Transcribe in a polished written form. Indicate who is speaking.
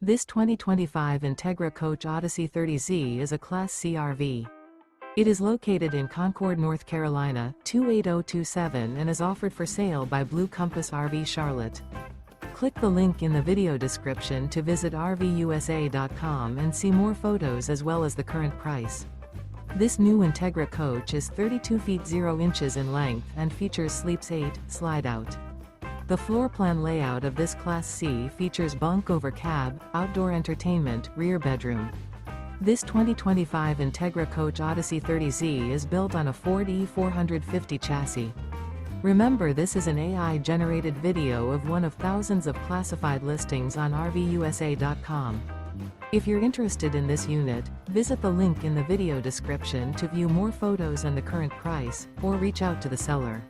Speaker 1: This 2025 Entegra Coach Odyssey 30Z is a Class C RV. It is located in Concord, North Carolina, 28027 and is offered for sale by Blue Compass RV Charlotte. Click the link in the video description to visit RVUSA.com and see more photos as well as the current price. This new Entegra Coach is 32 feet 0 inches in length and features Sleeps 8, Slideout. The floor plan layout of this Class C features bunk over cab, outdoor entertainment, rear bedroom. This 2025 Entegra Coach Odyssey 30Z is built on a Ford E450 chassis. Remember, this is an AI-generated video of one of thousands of classified listings on RVUSA.com. If you're interested in this unit, visit the link in the video description to view more photos and the current price, or reach out to the seller.